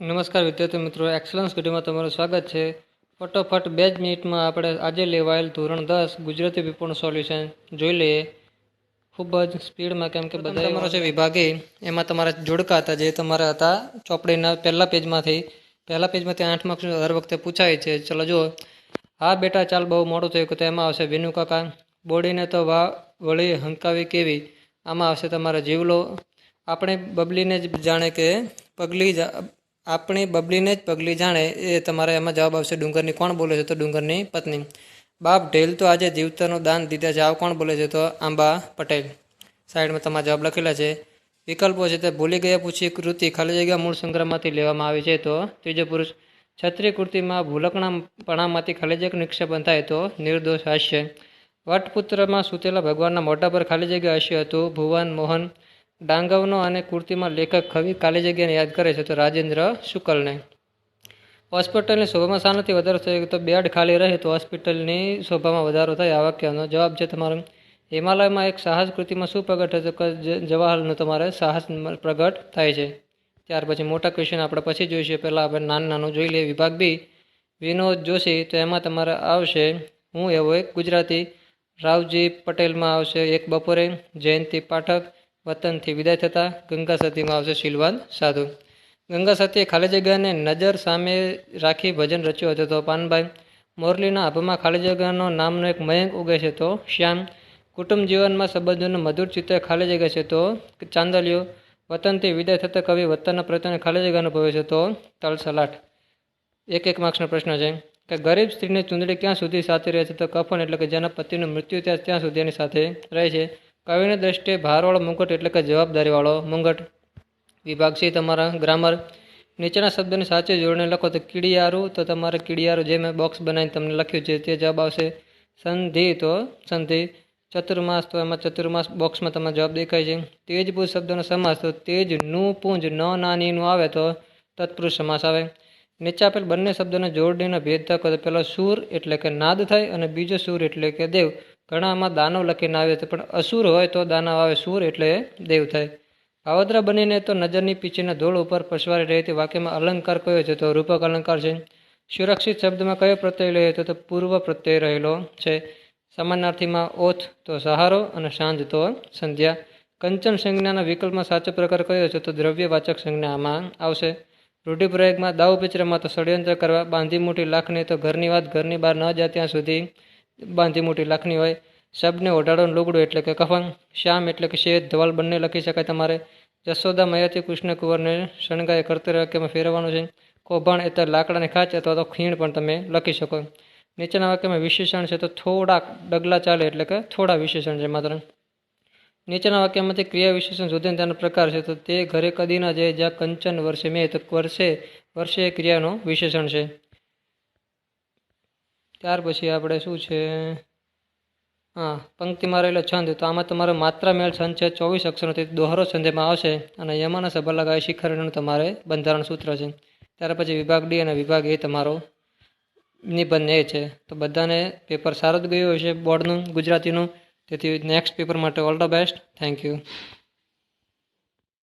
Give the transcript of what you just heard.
નમસ્કાર વિદ્યાર્થી મિત્રો, એક્સલન્સ વિડીયોમાં તમારું સ્વાગત છે. ફટોફટ 2 જ મિનિટમાં આપણે આજે લેવાયેલ ધોરણ 10 ગુજરાતી પેપરનું સોલ્યુશન જોઈ લઈએ, ખૂબ જ સ્પીડમાં. કેમ કે બધા તમારો છે વિભાગે એમાં તમારા જોડકા હતા, જે તમારા હતા ચોપડીના પહેલા પેજમાંથી 8 માર્ક્સનું હર વખતે પૂછાય છે. ચલો જુઓ. હા બેટા ચાલ, બહુ મોડું થયું. તો એમાં આવશે વિનુ કાકા. બોડીને તો વાહ વળી હંકાવી કેવી, આમાં આવશે તમારા જીવલો. આપણે બબલીને જ જાણે કે પગલી આપણી બબલીને જ પગલી જાણે, એ તમારે એમાં જવાબ આવશે ડુંગરની કોણ બોલે છે? તો ડુંગરની પત્ની. બાપ ઢેલ તો આજે જીવતરનું દાન દીધા છે, આવ કોણ બોલે છે? તો આંબા પટેલ. સાઈડમાં તમારા જવાબ લખેલા છે. વિકલ્પો છે તે ભૂલી ગયા પૂછી કૃતિ ખાલી જગ્યા મૂળ સંગ્રહમાંથી લેવામાં આવી છે, તો ત્રીજો પુરુષ. છત્રી કૃતિમાં ભૂલકણાપણામાંથી ખાલી જગ્યા નિક્ષેપણ થાય, તો નિર્દોષ હાસ્ય. વટપુત્રમાં સૂતેલા ભગવાનના મોઢા પર ખાલી જગ્યા હાસ્ય હતું, ભુવન મોહન. ડાંગવનો અને કૃતિમાં લેખક કવિ ખાલી જગ્યાને યાદ કરે છે, તો રાજેન્દ્ર શુકલને. હોસ્પિટલની શોભામાં શાનાથી વધારો થયો? તો બેડ ખાલી રહે તો હોસ્પિટલની શોભામાં વધારો થાય. આ વાક્યનો જવાબ છે તમારો. હિમાલયમાં એક સાહસ કૃતિમાં શું પ્રગટ થયું? તો જવાહરનું તમારે સાહસ પ્રગટ થાય છે. ત્યાર પછી મોટા ક્વેશ્ચન આપણે પછી જોઈશું. પહેલાં આપણે નાનું જોઈ લઈએ. વિભાગ બી, વિનોદ જોશી. તો એમાં તમારે આવશે હું એવો એક ગુજરાતી. રાવજી પટેલમાં આવશે એક બપોરે. જયંતિ પાઠક, વતનથી વિદાય થતા. ગંગા સતીમાં આવશે શીલવાદ સાધુ. ગંગા સતીએ ખાલી જગ્યાને નજર સામે રાખી ભજન રચ્યું હતું, તો પાનભાઈ. મોરલીના આભામાં ખાલી જગ્યાનો નામનો એક મયંક ઉગે છે, તો શ્યામ. કુટુંબ જીવનમાં સંબંધોનું મધુર ચિત્ર ખાલી જગ્યા છે, તો ચાંદલિયો. વતનથી વિદાય થતા કવિ વતનના પ્રયત્નને ખાલી જગ્યા અનુભવે છે, તો તલસલાટ. એક માર્ક્સનો પ્રશ્ન છે કે ગરીબ સ્ત્રીની ચૂંદડી ક્યાં સુધી સાથે રહે છે? તો કફન, એટલે કે જેના પતિનું મૃત્યુ થયા ત્યાં સુધી એની સાથે રહે છે. કવિની દ્રષ્ટિએ ભારવાળો મુંગટ, એટલે કે જવાબદારીવાળો મુંગટ. વિભાગ સી તમારા ગ્રામર. નીચેના શબ્દની સાચી જોડણી લખો. તો કીડિયારું, તો તમારે કીડિયારું જે મેં બોક્સ બનાવીને તમને લખ્યું છે તે જવાબ આવશે. સંધિ, તો સંધિ. ચતુર્માસ, તો એમાં ચતુર્માસ બોક્સમાં તમને જવાબ દેખાય છે. તેજપુંજ શબ્દનો સમાસ, તો તેજ નું પુંજ ન નાનીનું આવે, તો તત્પુરુષ સમાસ આવે. નીચે આપેલ બંને શબ્દોને જોડણીનો ભેદ દાખવો. તો પહેલો સૂર એટલે કે નાદ થાય, અને બીજો સૂર એટલે કે દેવ. ઘણામાં દાનવ લખીને આવે છે, પણ અસુર હોય તો દાનવ આવે, સૂર એટલે દેવ થાય. ભાવદ્રા બનીને તો નજરની પીછીના ધૂળ ઉપર પસવારી રહી હતી. વાક્યમાં અલંકાર કયો છે? તો રૂપક અલંકાર છે. સુરક્ષિત શબ્દમાં કયો પ્રત્યય રહ્યો હતો? તો પૂર્વ પ્રત્યય રહેલો છે. સમાનાર્થીમાં ઓથ, તો સહારો, અને સાંજ, તો સંધ્યા. કંચન સંજ્ઞાના વિકલ્પમાં સાચો પ્રકાર કયો છે? તો દ્રવ્યવાચક સંજ્ઞા આમાં આવશે. રૂઢિપ્રયોગમાં દાવ પિચરમાં તો ષડયંત્ર કરવા. બાંધી મૂઠી લાખની, તો ઘરની વાત ઘરની બહાર ન જાય ત્યાં સુધી બાંધી મૂઠી લાખની હોય. શબ્દને ઓઢાડોનું લુગડું એટલે કે કફન. શ્યામ એટલે કે શેત, ધવલ બંને લખી શકાય તમારે. જશોદા મૈયાથી કૃષ્ણ કુંવરને શણગાએ કર્તવ્ય વાક્યમાં ફેરવવાનું છે. કૌભાંડ એટલે લાકડાની ખાંચ અથવા તો ખીણ પણ તમે લખી શકો. નીચેના વાક્યમાં વિશેષણ છે, તો થોડાક ડગલા ચાલે, એટલે કે થોડા વિશેષણ છે માત્ર. નીચેના વાક્યમાંથી ક્રિયા વિશેષણ શોધીને તેનો પ્રકાર છે, તો તે ઘરે કદી ના જાય જ્યાં કંચન વર્ષે મેં, તો વર્ષે એ ક્રિયાનો વિશેષણ છે. ત્યાર પછી આપણે શું છે, પંક્તિમાં રહેલો છંદ. તો આમાં તમારો માત્રા મેળ છંદ છે, 24 અક્ષરોથી દોહરો છંદ એમાં આવશે. અને યમાના સભા લગાવે શિખરનું તમારે બંધારણ સૂત્ર છે. ત્યાર પછી વિભાગ ડી અને વિભાગ એ તમારો નિબંધ એ છે. તો બધાને પેપર સારું જ ગયું હશે બોર્ડનું ગુજરાતીનું. તેથી નેક્સ્ટ પેપર માટે all the best. Thank you.